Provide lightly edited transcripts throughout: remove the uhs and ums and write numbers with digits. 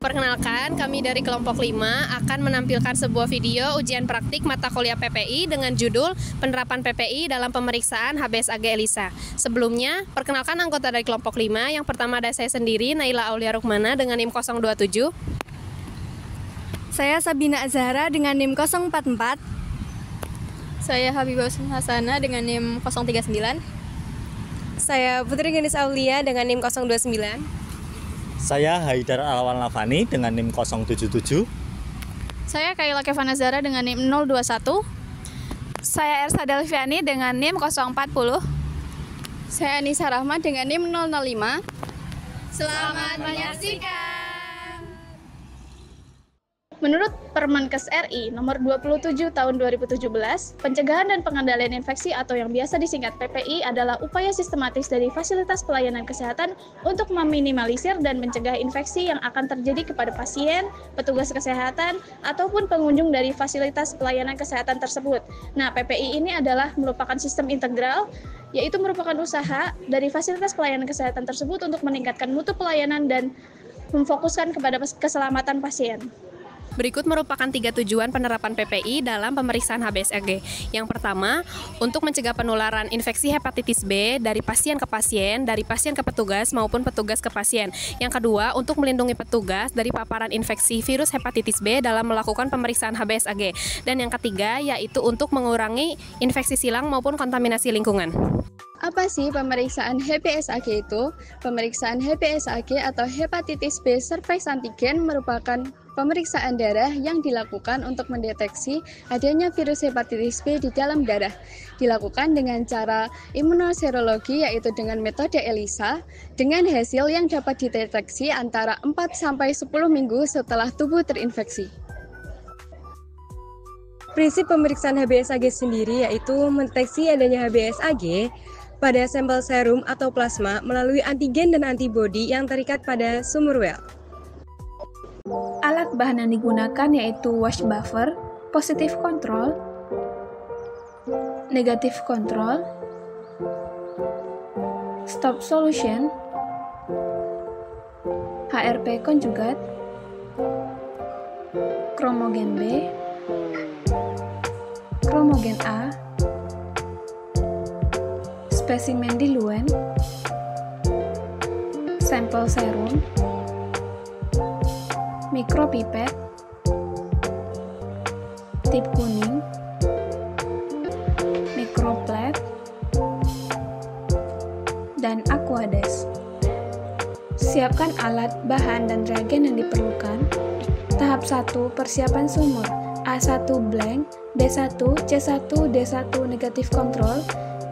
Perkenalkan, kami dari kelompok 5 akan menampilkan sebuah video ujian praktik mata kuliah PPI dengan judul Penerapan PPI dalam Pemeriksaan HBSAG ELISA. Sebelumnya, perkenalkan anggota dari kelompok 5. Yang pertama ada saya sendiri, Naila Aulia Rukmana dengan NIM 027. Saya Sabina Azhara dengan NIM 044. Saya Habibah Hasana dengan NIM 039. Saya Putri Gendis Aulia dengan NIM 029. Saya Haidar Alwan Lavani dengan NIM 077. Saya Kaila Kevana Zara dengan NIM 021. Saya Ersa Delviani dengan NIM 040. Saya Anissa Rahmat dengan NIM 005. Selamat menyaksikan. Menurut Permenkes RI nomor 27 tahun 2017, pencegahan dan pengendalian infeksi atau yang biasa disingkat PPI adalah upaya sistematis dari fasilitas pelayanan kesehatan untuk meminimalisir dan mencegah infeksi yang akan terjadi kepada pasien, petugas kesehatan, ataupun pengunjung dari fasilitas pelayanan kesehatan tersebut. Nah, PPI ini adalah merupakan sistem integral, yaitu merupakan usaha dari fasilitas pelayanan kesehatan tersebut untuk meningkatkan mutu pelayanan dan memfokuskan kepada keselamatan pasien. Berikut merupakan 3 tujuan penerapan PPI dalam pemeriksaan HBSAG. Yang pertama, untuk mencegah penularan infeksi hepatitis B dari pasien ke pasien, dari pasien ke petugas maupun petugas ke pasien. Yang kedua, untuk melindungi petugas dari paparan infeksi virus hepatitis B dalam melakukan pemeriksaan HBSAG. Dan yang ketiga, yaitu untuk mengurangi infeksi silang maupun kontaminasi lingkungan. Apa sih pemeriksaan HBsAg itu? Pemeriksaan HBsAg atau hepatitis B surface antigen merupakan pemeriksaan darah yang dilakukan untuk mendeteksi adanya virus hepatitis B di dalam darah. Dilakukan dengan cara imunoserologi, yaitu dengan metode ELISA, dengan hasil yang dapat dideteksi antara 4-10 minggu setelah tubuh terinfeksi. Prinsip pemeriksaan HBsAg sendiri yaitu mendeteksi adanya HBsAg pada sampel serum atau plasma melalui antigen dan antibodi yang terikat pada sumur well. Alat bahan yang digunakan yaitu wash buffer, positive control, negative control, stop solution, HRP conjugate, kromogen B, kromogen A, spesimen diluen, sampel serum, mikropipet, tip kuning, mikroplet, dan aquades. Siapkan alat, bahan, dan reagen yang diperlukan. Tahap 1, persiapan sumur. A1 blank, B1, C1, D1 negatif kontrol,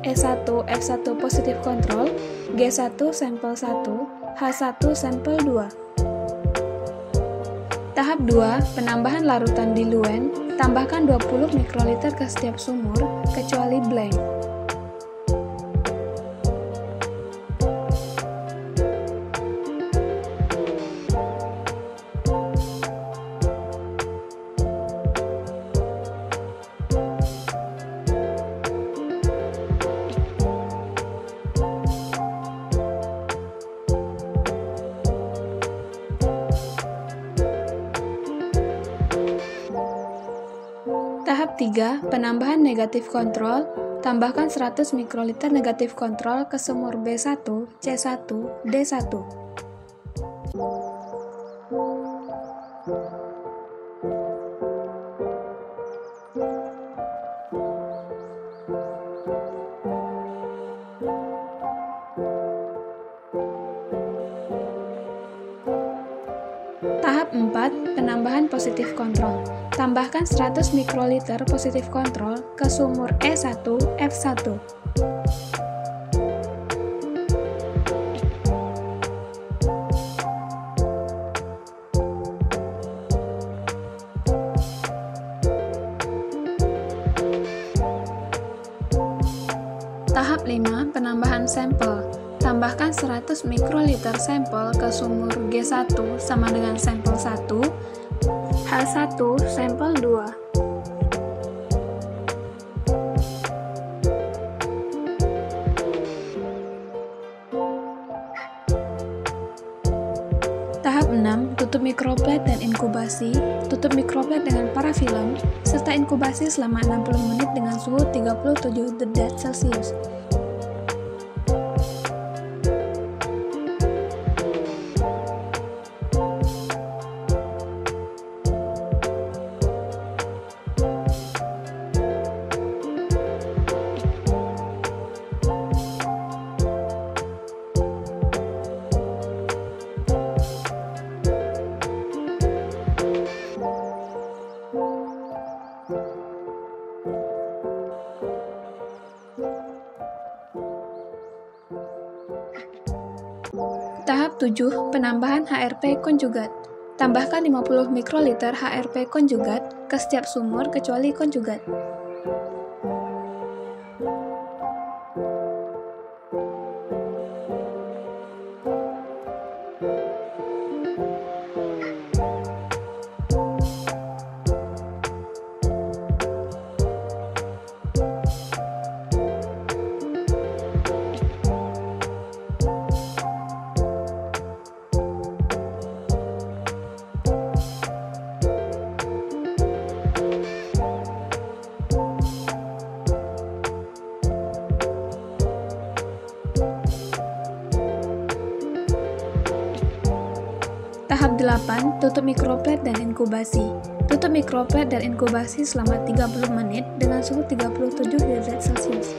E1, F1 positif kontrol, G1 sampel 1, H1 sampel 2. Tahap 2, penambahan larutan diluen, tambahkan 20 mikroliter ke setiap sumur, kecuali blank. Tahap 3, penambahan negatif kontrol, tambahkan 100 mikroliter negatif kontrol ke sumur B1, C1, D1. Tahap 4, penambahan positif kontrol. Tambahkan 100 mikroliter positif kontrol ke sumur E1, F1. Tahap 5, penambahan sampel. Tambahkan 100 mikroliter sampel ke sumur G1 sama dengan sampel 1, H1 sampel 2. Tahap 6, tutup tutup mikroplet dan inkubasi, tutup mikroplet dengan parafilm, serta inkubasi selama 60 menit dengan suhu 37 derajat Celcius. Tahap 7. Penambahan HRP konjugat. Tambahkan 50 mikroliter HRP konjugat ke setiap sumur kecuali konjugat. Tahap 8. Tutup mikroplet dan inkubasi. Tutup mikroplet dan inkubasi selama 30 menit dengan suhu 37 derajat Celcius.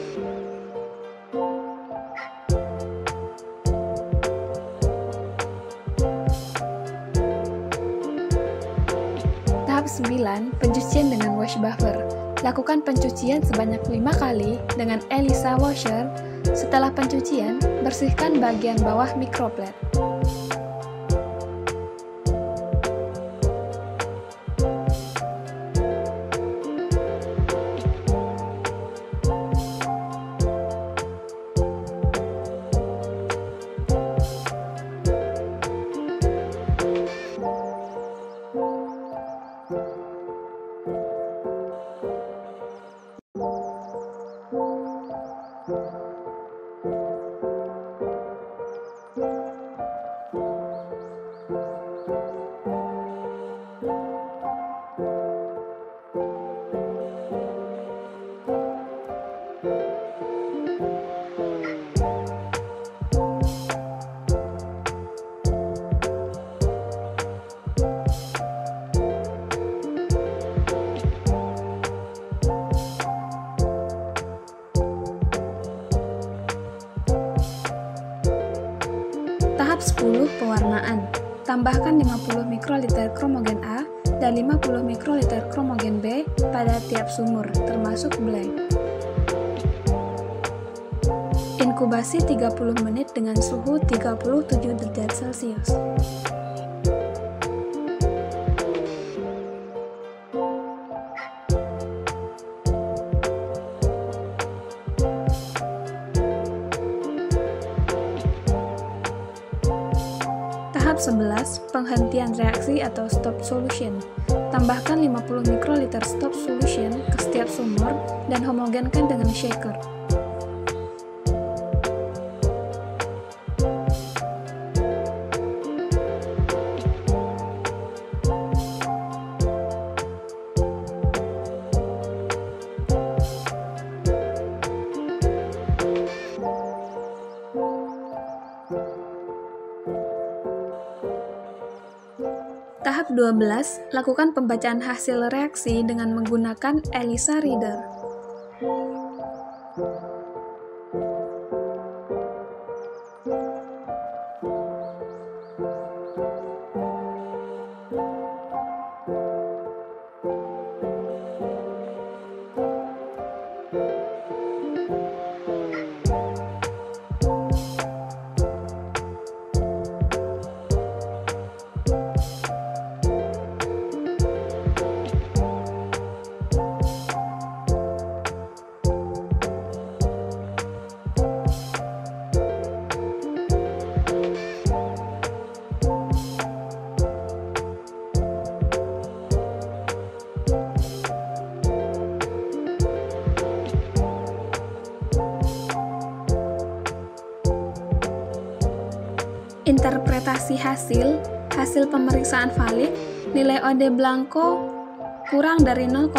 Tahap 9. Pencucian dengan wash buffer. Lakukan pencucian sebanyak 5 kali dengan ELISA washer. Setelah pencucian, bersihkan bagian bawah mikroplet. Tahap 10. Pewarnaan. Tambahkan 50 mikroliter kromogen A dan 50 mikroliter kromogen B pada tiap sumur, termasuk blank. Inkubasi 30 menit dengan suhu 37 derajat Celcius. Tahap 11. Penghentian reaksi atau stop solution. Tambahkan 50 mikroliter stop solution ke setiap sumur dan homogenkan dengan shaker. Tahap 12. Lakukan pembacaan hasil reaksi dengan menggunakan ELISA reader. Interpretasi hasil hasil pemeriksaan valid, nilai OD blanko kurang dari 0,1,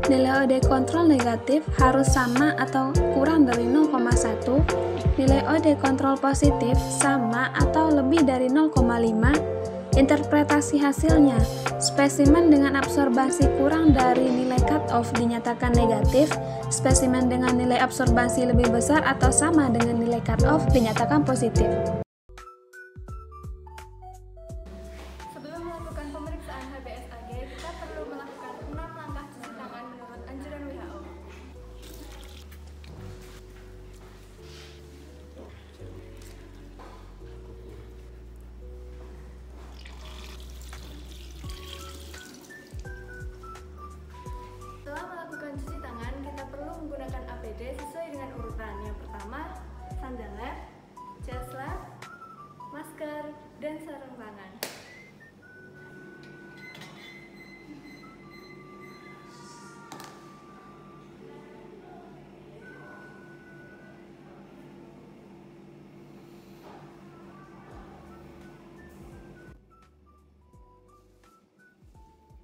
nilai OD kontrol negatif harus sama atau kurang dari 0,1, nilai OD kontrol positif sama atau lebih dari 0,5, interpretasi hasilnya, spesimen dengan absorbasi kurang dari nilai cut-off dinyatakan negatif, spesimen dengan nilai absorbasi lebih besar atau sama dengan nilai cut-off dinyatakan positif. Sebelum melakukan pemeriksaan HBsAg, kita perlu melakukan 6 langkah cuci tangan menurut anjuran WHO. Setelah melakukan cuci tangan, kita perlu menggunakan APD sesuai dengan urutan. Yang pertama, sandal lab, jas lab, masker, dan sarung tangan.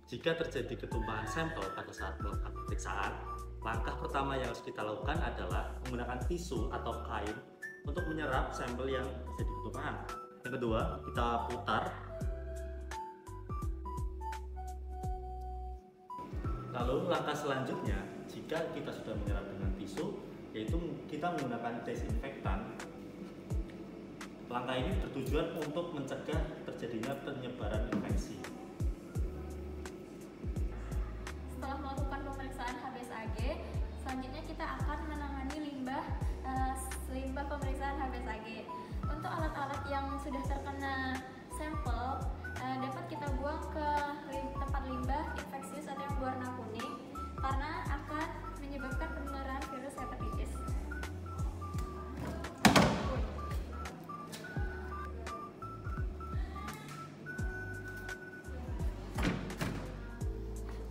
Jika terjadi ketumpahan sampel pada saat melakukan pemeriksaan, langkah pertama yang harus kita lakukan adalah menggunakan tisu atau kain untuk menyerap sampel yang terjadi ketumpahan. Yang kedua, kita putar. Lalu langkah selanjutnya, jika kita sudah menyerap dengan tisu, yaitu kita menggunakan desinfektan. Langkah ini bertujuan untuk mencegah terjadinya penyebaran infeksi. Setelah melakukan pemeriksaan HBsAg, selanjutnya kita akan menangani limbah pemeriksaan HBsAg. Untuk alat-alat yang sudah terkena sampel dapat kita buang ke tempat limbah infeksius atau yang berwarna kuning karena akan menyebabkan penularan virus hepatitis.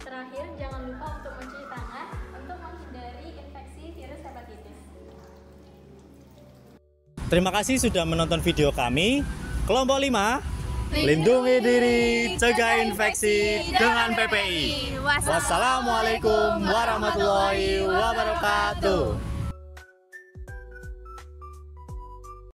Terakhir, jangan lupa untuk mencuci tangan untuk menghindari infeksi virus hepatitis. Terima kasih sudah menonton video kami. Kelompok 5, lindungi diri, cegah infeksi dengan PPI. Wassalamualaikum warahmatullahi wabarakatuh.